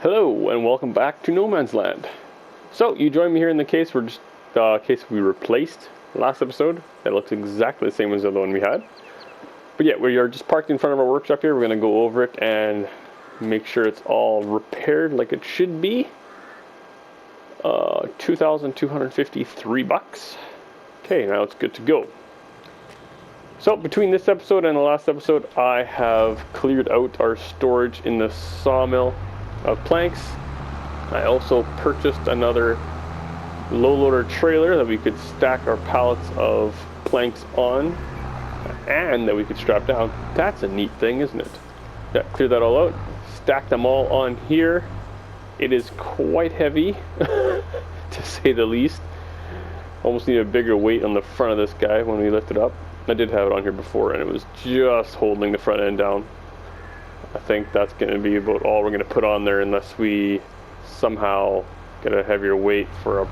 Hello and welcome back to No Man's Land. So you joined me here in the case we replaced last episode. That looks exactly the same as the other one we had. But yeah, we are just parked in front of our workshop here. We're going to go over it and make sure it's all repaired like it should be. $2,253. Okay, now it's good to go. So between this episode and the last episode, I have cleared out our storage in the sawmill of planks. I also purchased another low loader trailer that we could stack our pallets of planks on and that we could strap down. That's a neat thing, isn't it? Yeah, cleared that all out, stacked them all on here. It is quite heavy to say the least. Almost need a bigger weight on the front of this guy when we lift it up. I did have it on here before and it was just holding the front end down. I think that's going to be about all we're going to put on there unless we somehow get a heavier weight for up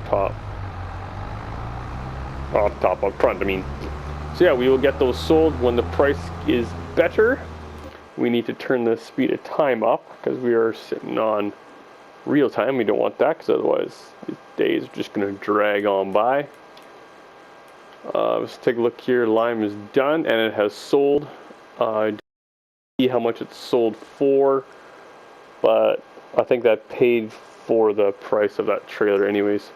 front, I mean. So yeah, we will get those sold when the price is better. We need to turn the speed of time up because we are sitting on real time. We don't want that because otherwise these days are just going to drag on by. Let's take a look here. Lime is done and it has sold. See how much it's sold for, but I think that paid for the price of that trailer anyways.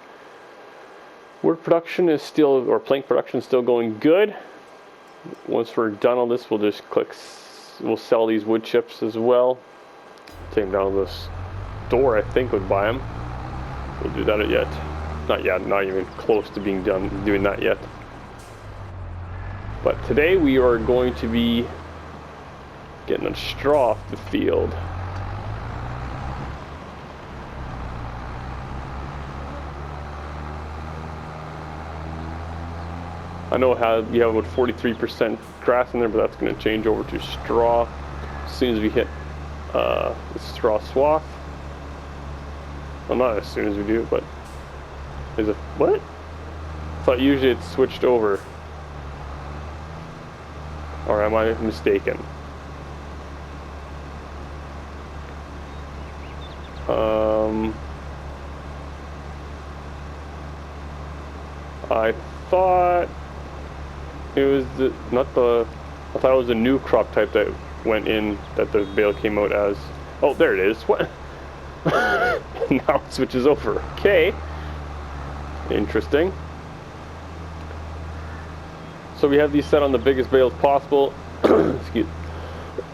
Wood production is still, or plank production is still going good. Once we're done on this, we'll just we'll sell these wood chips as well. Take them down to the store, I think would buy them. We'll do that yet. Not yet, not even close to being done doing that yet. But today we are going to be getting the straw off the field. I know how you have about 43% grass in there, but that's going to change over to straw as soon as we hit the straw swath. Well, not as soon as we do, but is it what? I thought usually it's switched over. Or am I mistaken? I thought it was I thought it was a new crop type that went in, that the bale came out as. Oh, there it is. What? Now it switches over. Okay. Interesting. So we have these set on the biggest bales possible.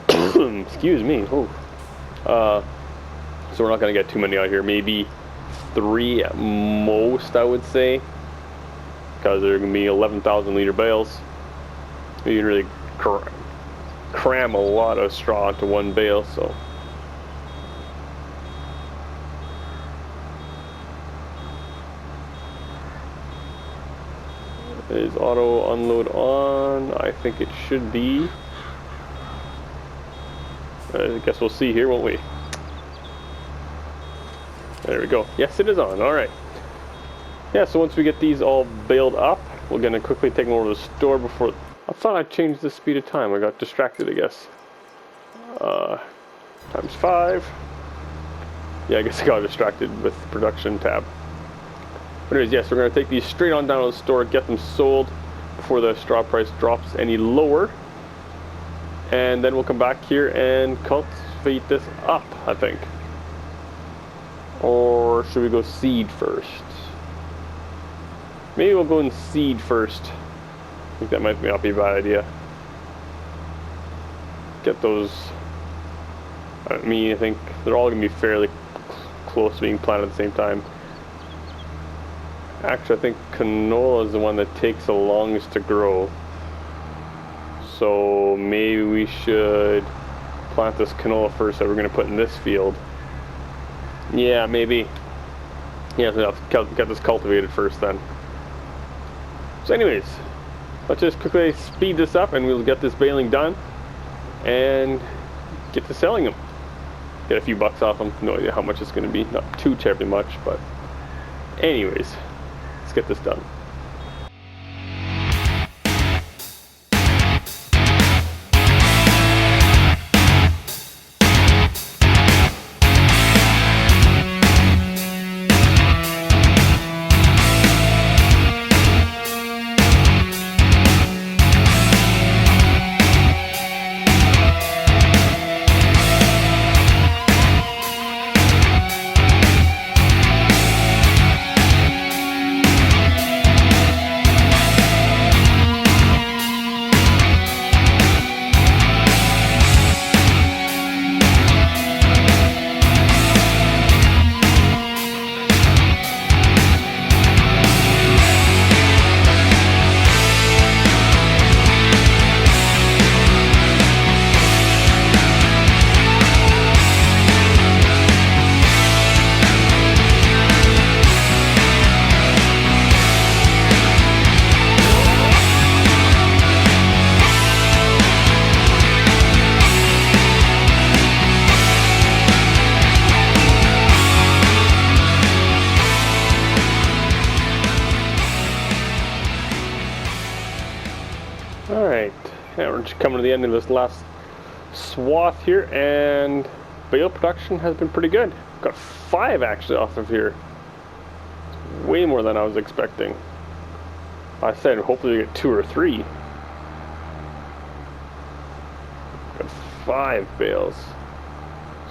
Excuse me. Oh. So we're not going to get too many out here. Maybe 3 at most, I would say. Because they're going to be 11,000 liter bales. You can really cram a lot of straw into one bale, so. Is auto unload on? I think it should be. I guess we'll see here, won't we? There we go. Yes, it is on. Alright. Yeah, so once we get these all baled up, we're going to quickly take them over to the store before. I thought I changed the speed of time. I got distracted, I guess. Times 5. Yeah, I guess I got distracted with the production tab. But anyways, yes, we're going to take these straight on down to the store, get them sold before the straw price drops any lower. And then we'll come back here and cultivate this up, I think. Or should we go seed first? Maybe we'll go and seed first. I think that might not be a bad idea. Get those. I mean, I think they're all going to be fairly close to being planted at the same time. Actually, I think canola is the one that takes the longest to grow. So maybe we should plant this canola first that we're going to put in this field. Yeah, maybe. Yeah, so I'll get this cultivated first then. So anyways, let's just quickly speed this up and we'll get this baling done and get to selling them. Get a few bucks off them. No idea how much it's going to be. Not too terribly much, but anyways, let's get this done. we're just coming to the end of this last swath here, and bale production has been pretty good. Got 5 actually off of here. It's way more than I was expecting. I said hopefully we get 2 or 3. Got 5 bales.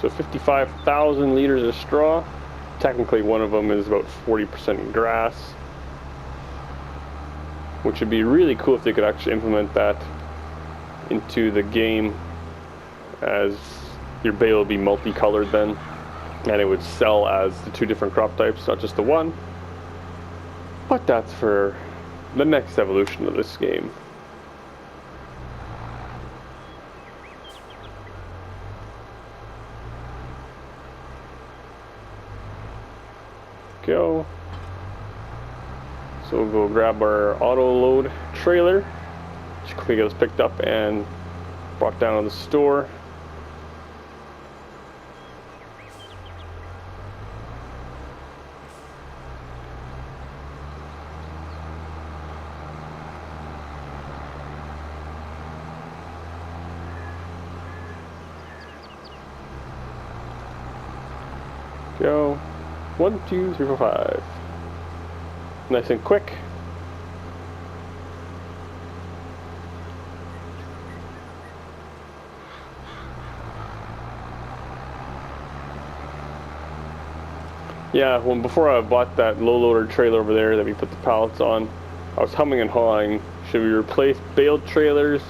So 55,000 liters of straw. Technically one of them is about 40% grass, which would be really cool if they could actually implement that into the game, as your bale would be multicolored then, and it would sell as the 2 different crop types, not just the one. But that's for the next evolution of this game. Go. So we'll go grab our auto load trailer, just quickly get us picked up and brought down to the store. Go. 1, 2, 3, 4, 5. Nice and quick. Yeah, before I bought that low loader trailer over there that we put the pallets on, I was humming and hawing. Should we replace baled trailers?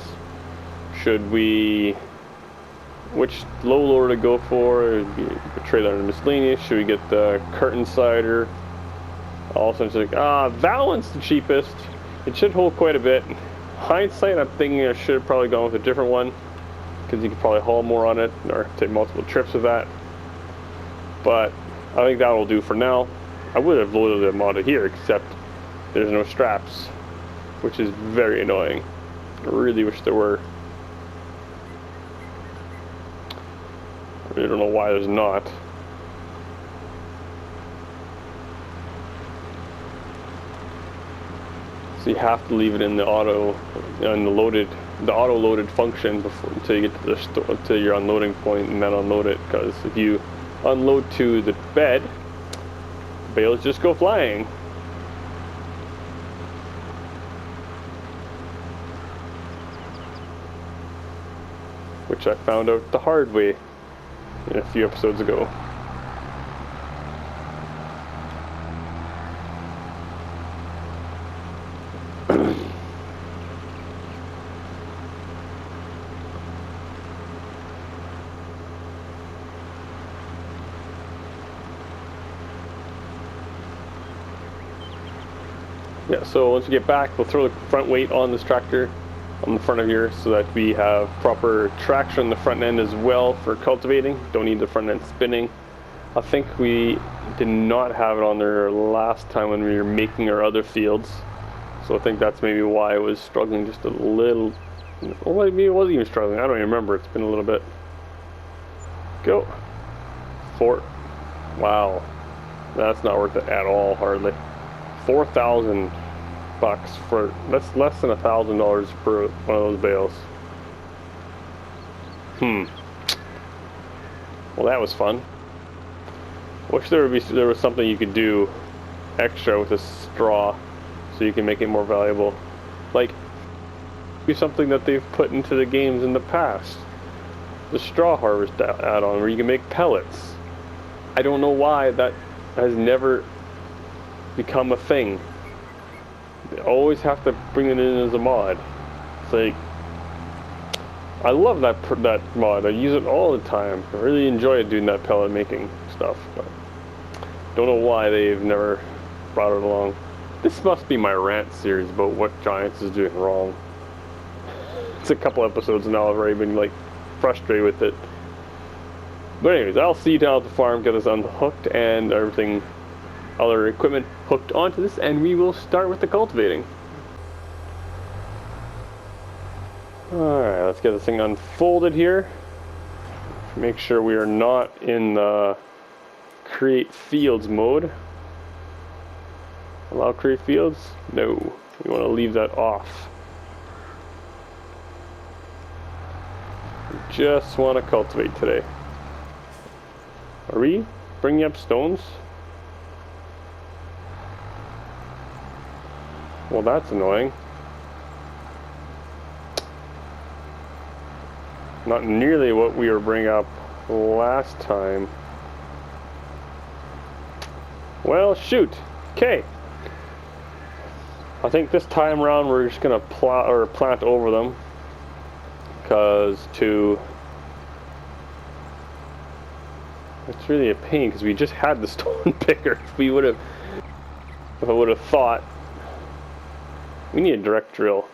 Which low loader to go for? It'd be a trailer under miscellaneous. Should we get the curtain cider? Also, it's like, that one's the cheapest. It should hold quite a bit. Hindsight, I'm thinking I should have probably gone with a different one, because you could probably haul more on it, or take multiple trips with that. But I think that will do for now. I would have loaded them onto here, except there's no straps, which is very annoying. I really wish there were. I really don't know why there's not. So you have to leave it in the auto loaded function until you get to the until your unloading point, and then unload it. Because if you unload to the bed, bales just go flying. Which I found out the hard way a few episodes ago. Yeah, so once we get back, we'll throw the front weight on this tractor on the front of here so that we have proper traction on the front end as well for cultivating. Don't need the front end spinning. I think we did not have it on there last time when we were making our other fields. So I think that's maybe why I was struggling just a little. Well, maybe it wasn't even struggling. I don't even remember. It's been a little bit. Go. 4. Wow. That's not worth it at all, hardly. $4,000 for, that's less than $1,000 for one of those bales. Well, that was fun. Wish there was something you could do extra with this straw so you can make it more valuable. Like, be something that they've put into the games in the past. The straw harvest add-on where you can make pellets. I don't know why that has never become a thing. They always have to bring it in as a mod. It's like, I love that mod. I use it all the time. I really enjoy doing that pellet making stuff, but don't know why they've never brought it along. This must be my rant series about what Giants is doing wrong. It's a couple episodes now. I've already been like frustrated with it. But anyways, I'll see you down at the farm, get us unhooked and everything, other equipment hooked onto this, and we will start with the cultivating. Alright, let's get this thing unfolded here. Make sure we are not in the create fields mode. Allow create fields? No, we want to leave that off. just want to cultivate today. Are we bringing up stones? Well, that's annoying. Not nearly what we were bringing up last time. Well, shoot. Okay. I think this time around we're just gonna plant over them, because it's really a pain because we just had the stone picker. If I would have thought. We need a direct drill.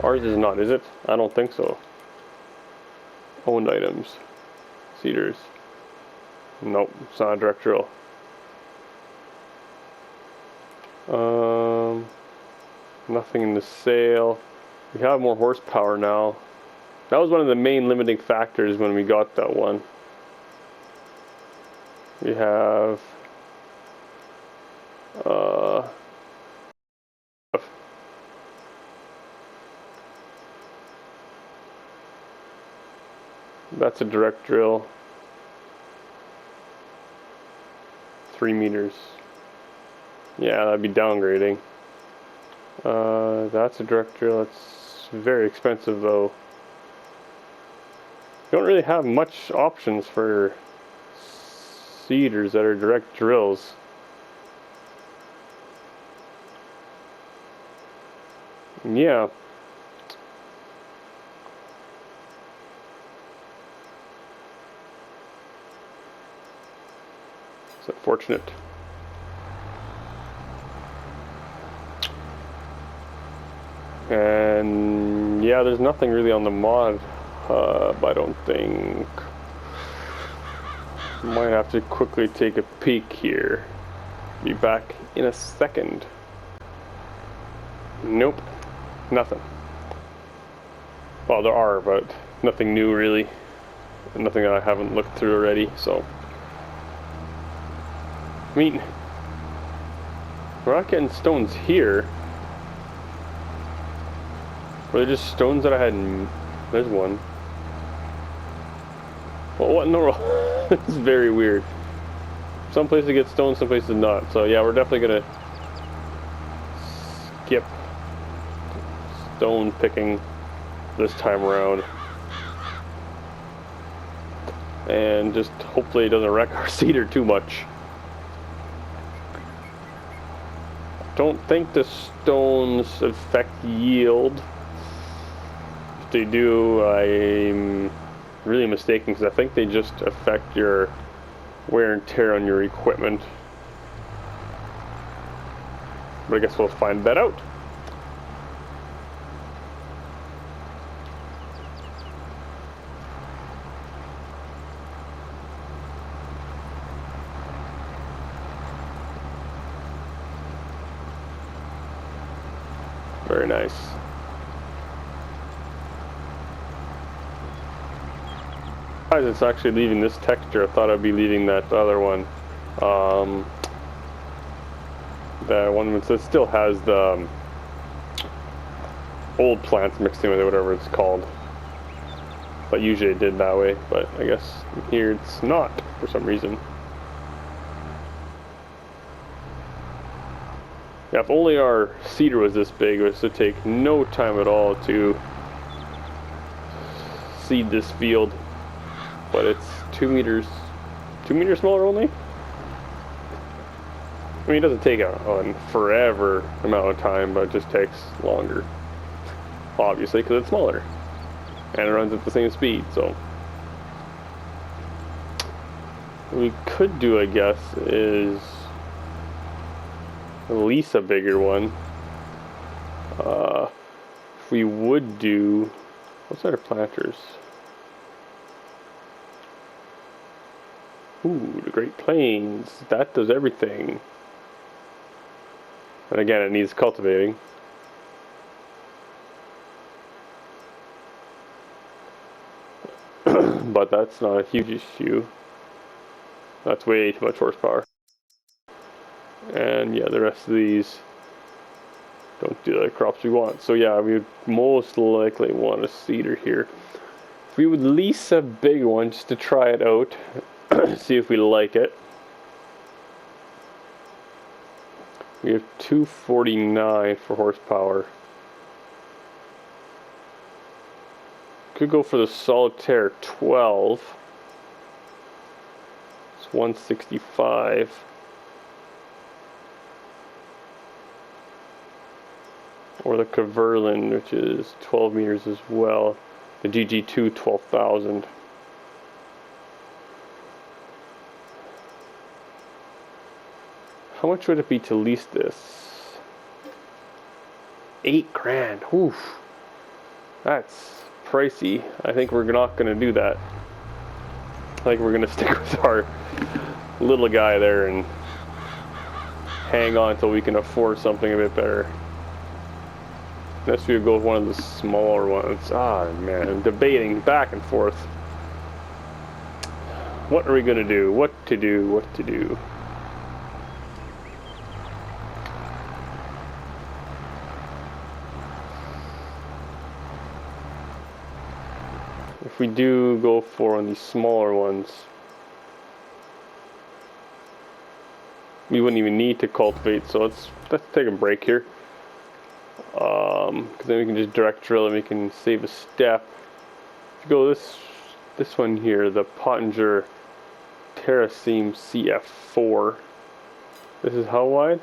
Ours is not, is it? I don't think so. Owned items. Cedars. Nope, it's not a direct drill. Nothing in the sale. We have more horsepower now. That was one of the main limiting factors when we got that one. We have that's a direct drill. 3 meters. Yeah, that'd be downgrading. That's a direct drill. It's very expensive though. You don't really have much options for seeders that are direct drills. Yeah. It's unfortunate. And yeah, there's nothing really on the mod hub, I don't think. Might have to quickly take a peek here. Be back in a second. Nope, nothing. Well, there are, but nothing new really. Nothing that I haven't looked through already, so. I mean, we're not getting stones here. Were they just stones that I had in... There's one. Well, what in the world? It's very weird. Some places get stones, some places not. So yeah, we're definitely gonna skip stone picking this time around. And just hopefully it doesn't wreck our cedar too much. Don't think the stones affect yield. If they do, I'm really mistaken, because I think they just affect your wear and tear on your equipment. But I guess we'll find that out. Very nice. It's actually leaving this texture. I thought I'd be leaving that other one. The one that still has the old plants mixed in with it, whatever it's called. But usually it did that way, but I guess here it's not for some reason. Yeah, if only our cedar was this big, it would take no time at all to seed this field. But it's 2 meters smaller only? I mean, it doesn't take a forever amount of time, but it just takes longer. Obviously, because it's smaller. And it runs at the same speed, so. What we could do, I guess, is lease a bigger one. If we would do... What's our planters? Ooh, the Great Plains. That does everything. And again, it needs cultivating. But that's not a huge issue. That's way too much horsepower. And yeah, the rest of these don't do the crops we want. So yeah, we would most likely want a cedar here. We would lease a big one just to try it out, see if we like it. We have 249 for horsepower. Could go for the Solitaire 12. It's 165. Or the Caverland, which is 12 meters as well. The GG2 12,000. How much would it be to lease this? 8 grand. Oof. That's pricey. I think we're not going to do that. I think we're going to stick with our little guy there and hang on until we can afford something a bit better. Unless we would go with one of the smaller ones. Ah, man, I'm debating back and forth. What are we going to do? What to do? What to do? If we do go for one of these smaller ones, we wouldn't even need to cultivate, so let's take a break here. Because then we can just direct drill and we can save a step. If you go this one here, the Pottinger Terraseam CF4. This is how wide?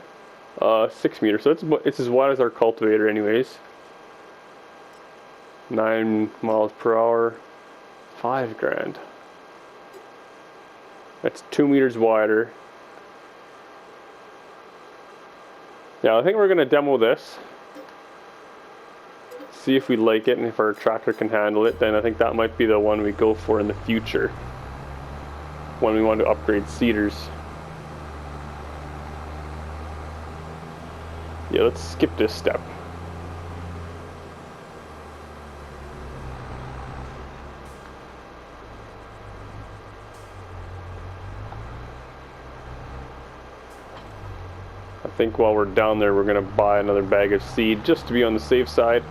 6 meters. So it's as wide as our cultivator, anyways. 9 miles per hour. 5 grand. That's 2 meters wider. Yeah, I think we're gonna demo this. See if we like it, and if our tractor can handle it, then I think that might be the one we go for in the future when we want to upgrade seeders. Yeah, let's skip this step. I think while we're down there, we're gonna buy another bag of seed just to be on the safe side.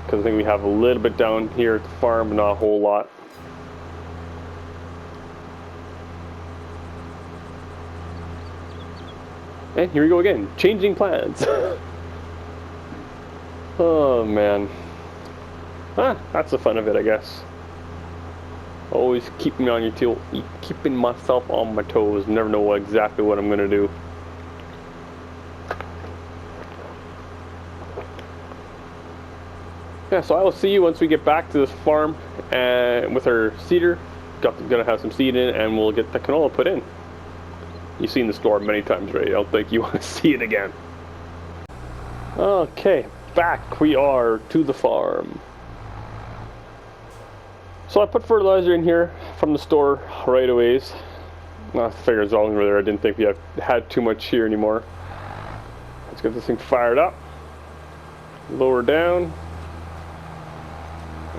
Because I think we have a little bit down here at the farm, but not a whole lot. And here we go again, changing plans. Oh man. That's the fun of it, I guess. Always keeping me on your toes, keeping myself on my toes. Never know exactly what I'm gonna do. Yeah, so I will see you once we get back to this farm and with our seeder. Gonna have some seed in, and we'll get the canola put in. You've seen the store many times, right? I don't think you want to see it again. Okay, back we are to the farm. So I put fertilizer in here from the store right away. I figured it's all over there. I didn't think we had too much here anymore. Let's get this thing fired up. Lower down.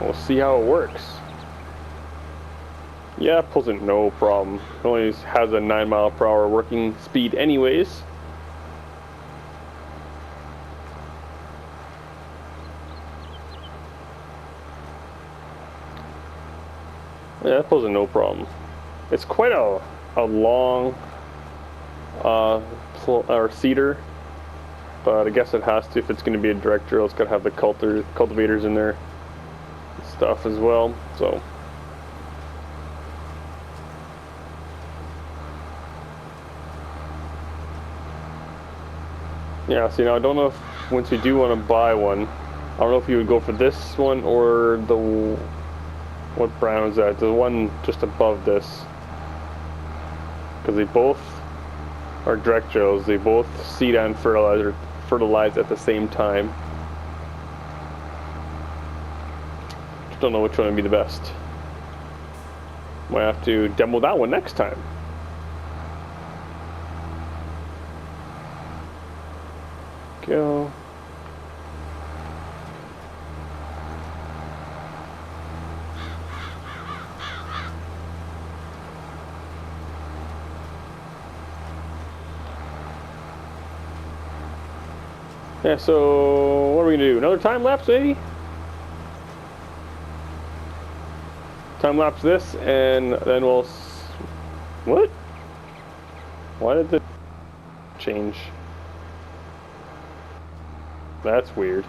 We'll see how it works. Yeah, it pulls in no problem. It only has a 9 mile per hour working speed anyways. Yeah, it pulls in no problem. It's quite a long seeder, but I guess it has to if it's going to be a direct drill. It's got to have the cultivators in there and stuff as well. So yeah, see, now I don't know if once we do want to buy one, I don't know if you would go for this one or the, what brand is that? The one just above this. Because they both are direct drills. They both seed and fertilize at the same time. Just don't know which one would be the best. Might have to demo that one next time. Go. Yeah, so what are we gonna do? Another time lapse, maybe? time lapse this, and then we'll. What? Why did it change? That's weird.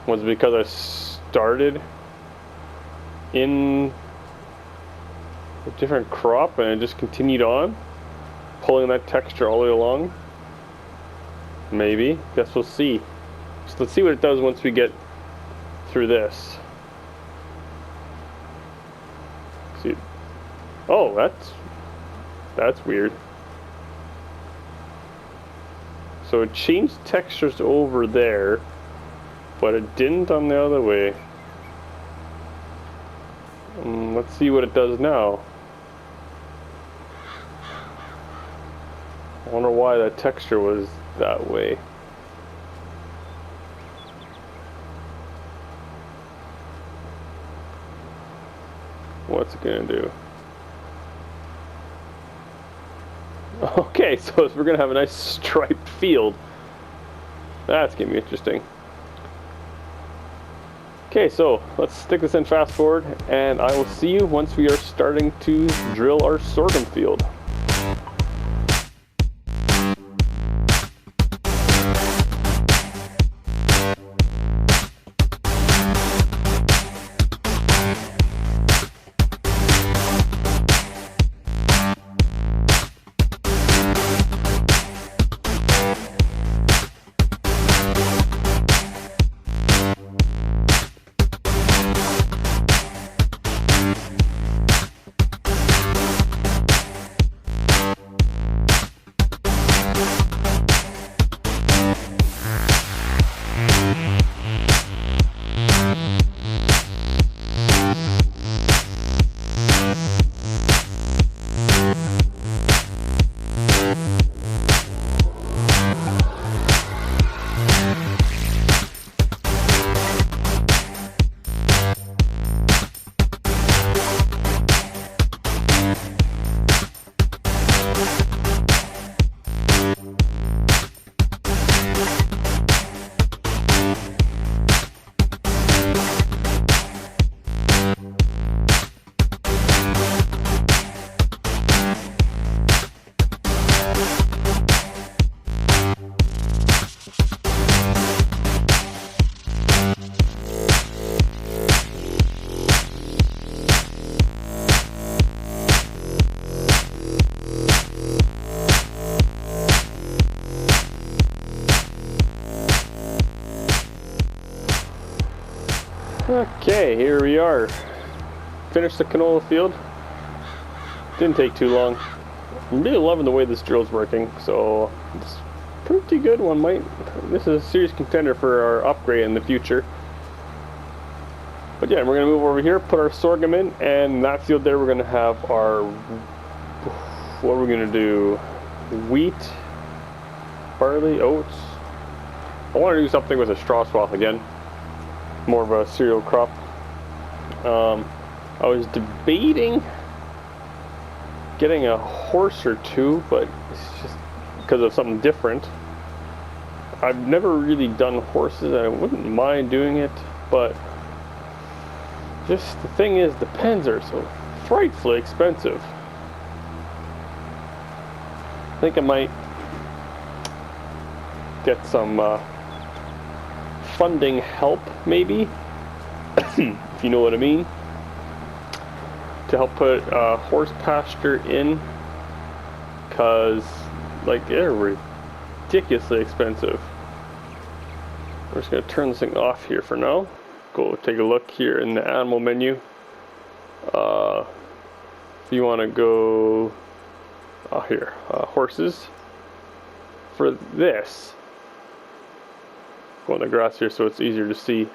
Was it because I started in a different crop and it just continued on, pulling that texture all the way along? Maybe. Guess we'll see. So let's see what it does once we get through this. See. Oh, that's weird. So it changed textures over there, but it didn't on the other way. Let's see what it does now. I wonder why that texture was that way. What's it gonna do? Okay, so we're gonna have a nice striped field. That's gonna be interesting. Okay, so let's stick this in fast forward, and I will see you once we are starting to drill our sorghum field. Okay, here we are. Finished the canola field. Didn't take too long. I'm really loving the way this drill's working, so it's pretty good one. This is a serious contender for our upgrade in the future. But yeah, we're gonna move over here, put our sorghum in, and that field there we're gonna have our, what are we gonna do? Wheat, barley, oats. I want to do something with a straw swath again. More of a cereal crop. I was debating getting a horse or two, but it's just because of something different. I've never really done horses, and I wouldn't mind doing it, but just the thing is, the pens are so frightfully expensive. I think I might get some funding help, maybe, if you know what I mean, to help put horse pasture in, because like they're ridiculously expensive. We're just going to turn this thing off here for now. Go take a look here in the animal menu. If you want to go here, horses. For this, go in the grass here so it's easier to see.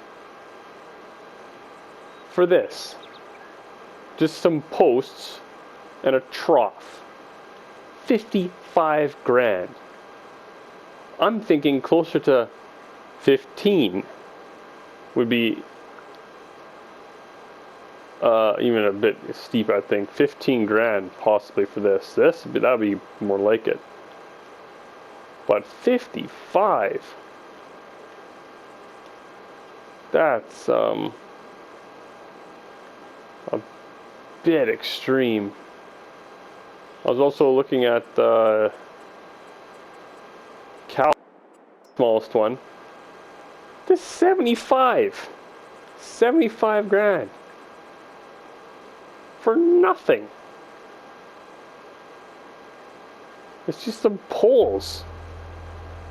For this, just some posts and a trough. 55 grand. I'm thinking closer to 15 would be even a bit steep. I think 15 grand possibly for this. That'd be more like it. But 55. That's a bit extreme. I was also looking at the cow, smallest one. This 75 grand for nothing. It's just some poles.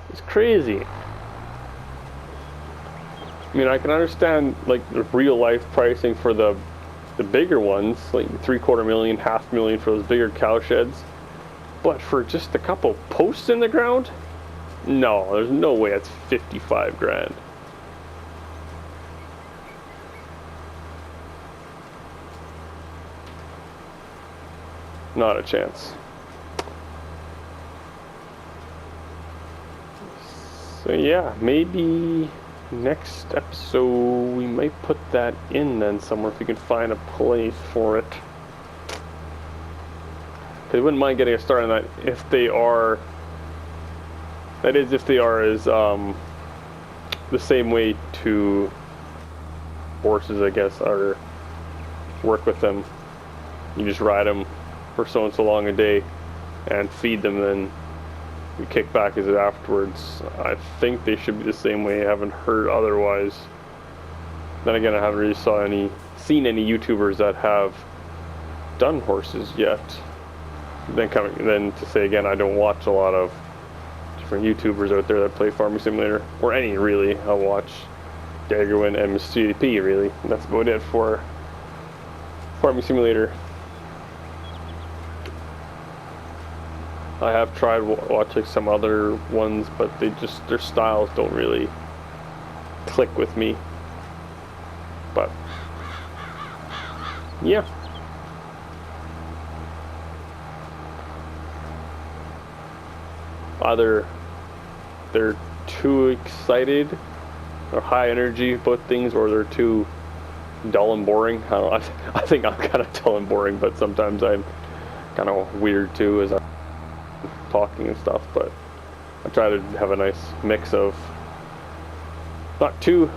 It's crazy. I mean, I can understand like the real life pricing for the bigger ones, like 3/4 million, 500,000 for those bigger cow sheds. But for just a couple posts in the ground, no, there's no way it's 55 grand. Not a chance. So yeah, maybe next episode we might put that in then somewhere if we can find a place for it. Because I wouldn't mind getting a start on that if they are, that is if they are as the same way to horses, I guess, or work with them. You just ride them for so and so long a day and feed them, then you kick back as it afterwards. I think they should be the same way. I haven't heard otherwise. Then again, I haven't really seen any YouTubers that have done horses yet. Then to say again, I don't watch a lot of different YouTubers out there that play Farming Simulator, or any really. I'll watch Daggerwin and MCP really. And that's about it for Farming Simulator. I have tried watching some other ones, but their styles don't really click with me. But yeah. Either they're too excited or high energy about things, or they're too dull and boring. I don't know. I think I'm kind of dull and boring, but sometimes I'm kind of weird too as I'm talking and stuff. But I try to have a nice mix of not too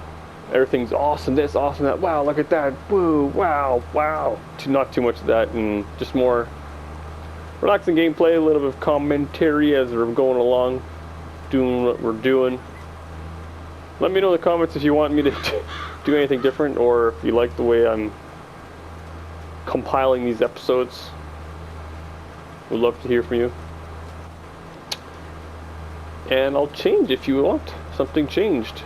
everything's awesome, this, awesome, that, wow, look at that, woo, wow, not too much of that, and just more relaxing gameplay, a little bit of commentary as we're going along, doing what we're doing. Let me know in the comments if you want me to do anything different, or if you like the way I'm compiling these episodes. Would love to hear from you. And I'll change if you want something changed.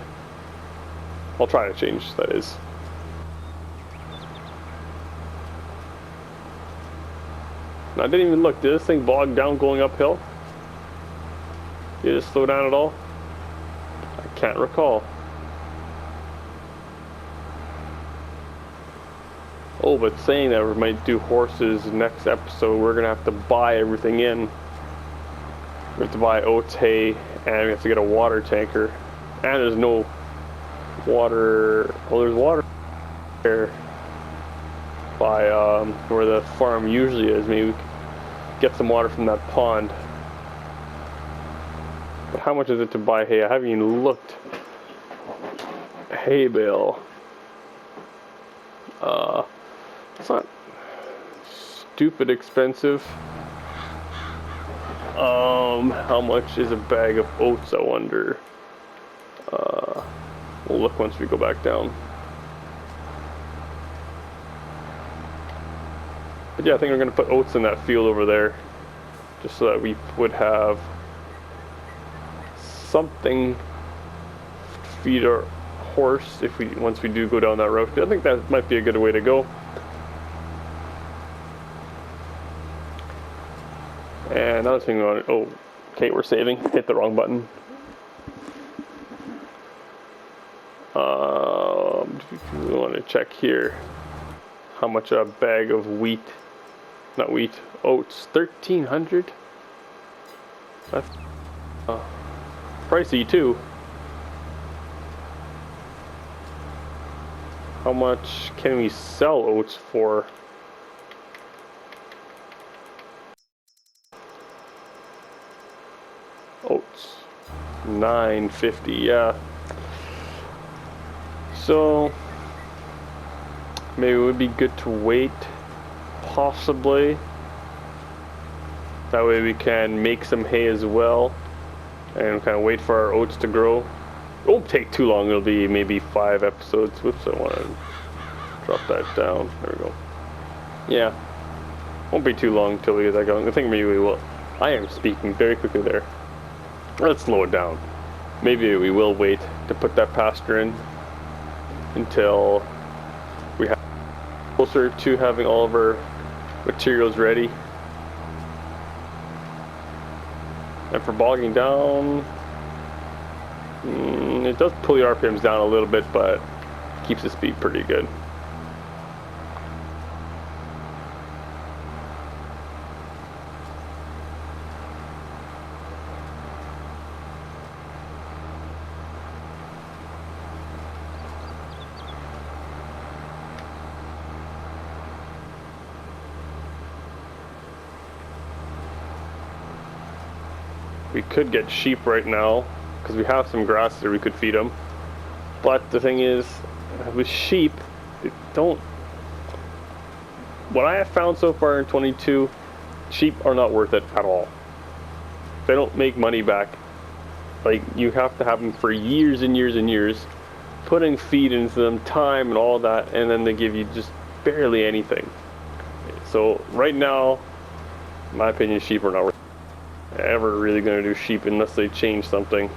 I'll try to change, that is. And I didn't even look. Did this thing bog down going uphill? Did it slow down at all? I can't recall. Oh, but saying that we might do horses next episode, we're gonna have to buy everything in. We have to buy oats, hay, and we have to get a water tanker. And there's no water. Well, there's water there by where the farm usually is. Maybe we could get some water from that pond. But how much is it to buy hay? I haven't even looked. Hay bale. It's not stupid expensive. How much is a bag of oats, I wonder? We'll look once we go back down. But yeah, I think I'm going to put oats in that field over there, just so that we would have something to feed our horse once we do go down that road. I think that might be a good way to go. And another thing we want to, oh, okay, we're saving. Hit the wrong button. We want to check here how much a bag of oats, 1,300. That's pricey too. How much can we sell oats for? Oats, $9.50. Yeah. So maybe it would be good to wait, possibly. That way we can make some hay as well and kind of wait for our oats to grow. It won't take too long. It'll be maybe 5 episodes. Whoops, I want to drop that down. There we go. Yeah, won't be too long until we get that going. I think maybe we will. I am speaking very quickly there. Let's slow it down. Maybe we will wait to put that pasture in until we have closer to having all of our materials ready. And for bogging down, it does pull the RPMs down a little bit, but keeps the speed pretty good. We could get sheep right now because we have some grass there we could feed them. But the thing is, with sheep, they don't. What I have found so far in 22, sheep are not worth it at all. They don't make money back. Like, you have to have them for years and years and years, putting feed into them, time and all that, and then they give you just barely anything. So right now, in my opinion, sheep are not worth it. Ever really going to do sheep unless they change something,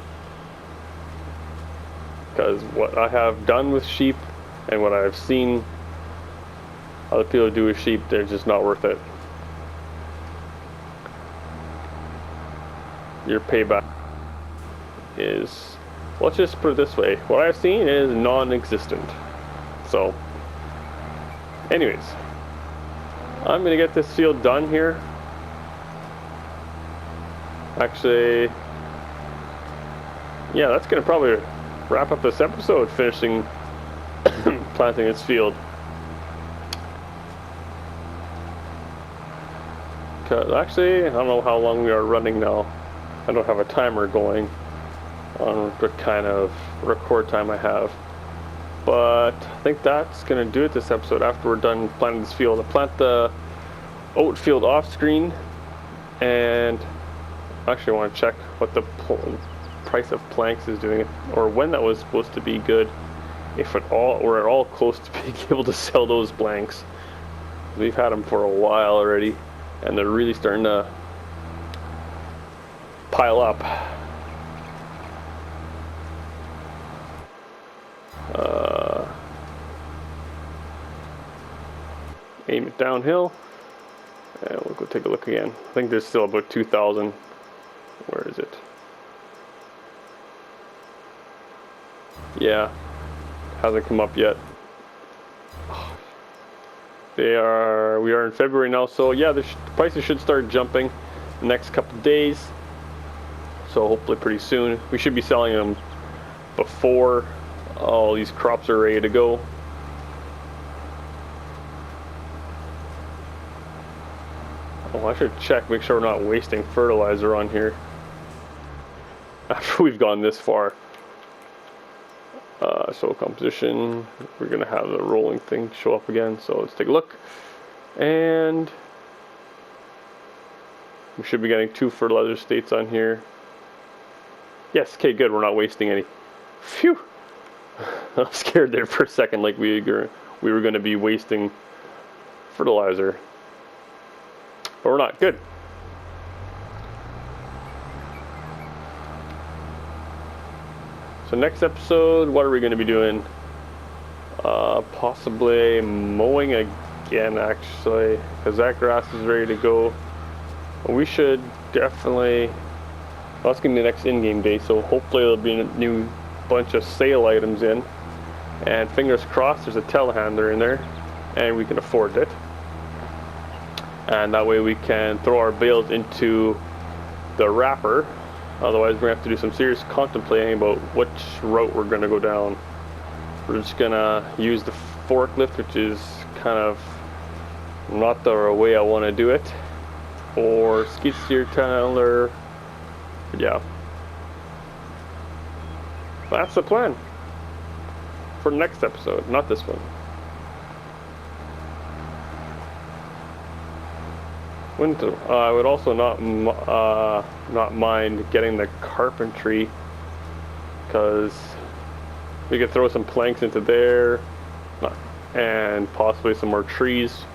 because what I have done with sheep and what I've seen other people do with sheep, they're just not worth it. Your payback is, let's just put it this way, what I've seen is non-existent. So anyways, I'm gonna get this field done here. Actually, yeah, that's gonna probably wrap up this episode, finishing planting this field. Cause actually, I don't know how long we are running now. I don't have a timer going on what kind of record time I have. But I think that's gonna do it this episode. After we're done planting this field, I'll plant the oat field off screen, and actually I want to check what the price of planks is doing, or when that was supposed to be good, if at all we're at all close to being able to sell those planks. We've had them for a while already, and they're really starting to pile up. Aim it downhill, and we'll go take a look again. I think there's still about 2,000. Where is it? Yeah, hasn't come up yet. We are in February now, so yeah, the prices should start jumping the next couple of days. So hopefully pretty soon. We should be selling them before all these crops are ready to go. Oh, I should check, make sure we're not wasting fertilizer on here after we've gone this far. Soil composition, we're gonna have the rolling thing show up again, so let's take a look. And we should be getting 2 fertilizer states on here. Yes, okay, good, we're not wasting any. Phew! I'm scared there for a second, like we were gonna be wasting fertilizer. But we're not. Good. So next episode, what are we going to be doing? Possibly mowing again, actually, because that grass is ready to go. We should definitely, well, that's going to be the next in-game day, so hopefully there'll be a new bunch of sale items in. And fingers crossed there's a telehandler in there, and we can afford it. And that way we can throw our bales into the wrapper. Otherwise we're going to have to do some serious contemplating about which route we're going to go down. We're just going to use the forklift, which is kind of not the way I want to do it. Or skid steer telehandler. Yeah. That's the plan for the next episode, not this one. I would also not mind getting the carpentry, because we could throw some planks into there, and possibly some more trees.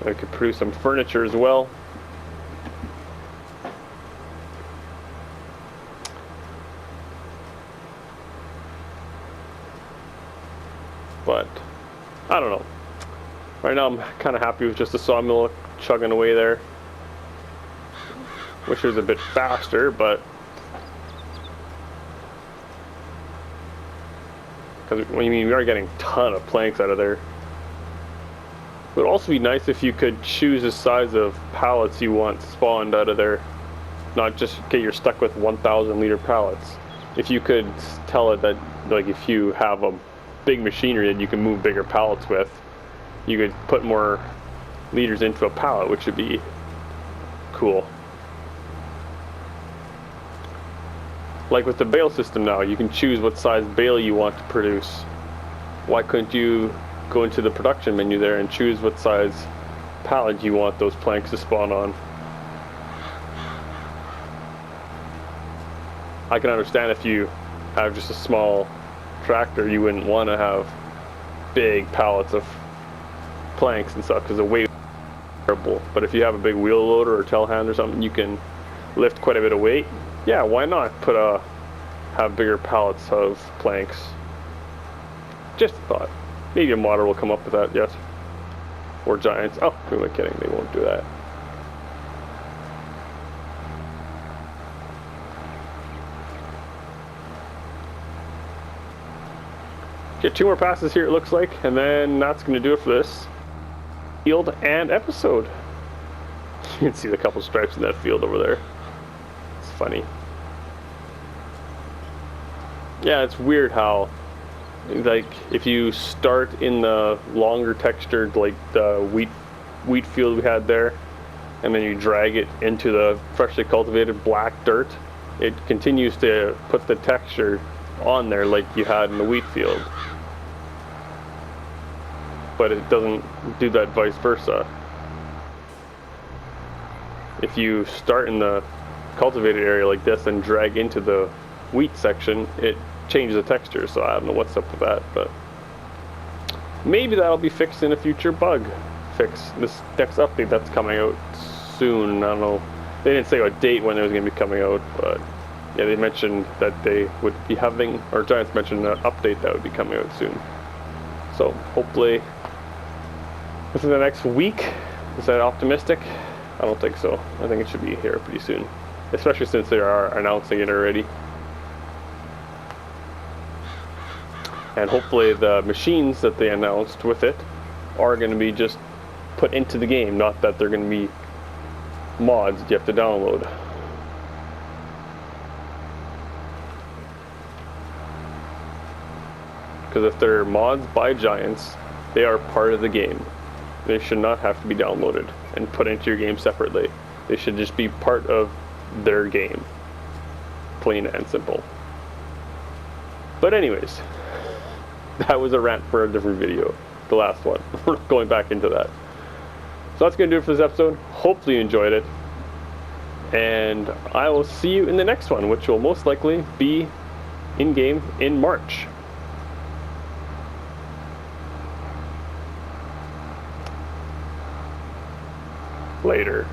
We could produce some furniture as well. But I don't know. Right now I'm kind of happy with just the sawmill chugging away there. Wish it was a bit faster, but because we are getting a ton of planks out of there. It would also be nice if you could choose the size of pallets you want spawned out of there, not just get you're stuck with 1,000 liter pallets. If you could tell it that, like, if you have a big machinery that you can move bigger pallets with, you could put more liters into a pallet, which would be cool. Like with the bale system now, you can choose what size bale you want to produce. Why couldn't you go into the production menu there and choose what size pallet you want those planks to spawn on? I can understand if you have just a small tractor, you wouldn't want to have big pallets of planks and stuff because the weight is terrible. But if you have a big wheel loader or telehandler or something, you can lift quite a bit of weight. Yeah, why not have bigger pallets of planks? Just a thought. Maybe a modder will come up with that, yes. Or giants. Oh, who am I kidding? They won't do that. Get 2 more passes here, it looks like, and then that's going to do it for this field and episode. You can see the couple stripes in that field over there. It's funny. Yeah, it's weird how, like, if you start in the longer textured, like the wheat field we had there, and then you drag it into the freshly cultivated black dirt, it continues to put the texture on there like you had in the wheat field. But it doesn't do that vice versa. If you start in the cultivated area like this and drag into the wheat section, it changes the texture. So I don't know what's up with that, but maybe that'll be fixed in a future bug fix. This next update that's coming out soon. I don't know. They didn't say a date when it was going to be coming out, but yeah, they mentioned that they would be having, or Giants mentioned an update that would be coming out soon. So hopefully within the next week. Is that optimistic? I don't think so. I think it should be here pretty soon, especially since they are announcing it already. And hopefully the machines that they announced with it are going to be just put into the game, not that they're going to be mods you have to download. Because if they're mods by Giants, they are part of the game. They should not have to be downloaded and put into your game separately. They should just be part of their game. Plain and simple. But anyways, that was a rant for a different video. The last one. We're not going back into that. So that's going to do it for this episode. Hopefully you enjoyed it. And I will see you in the next one, which will most likely be in-game in March. Later.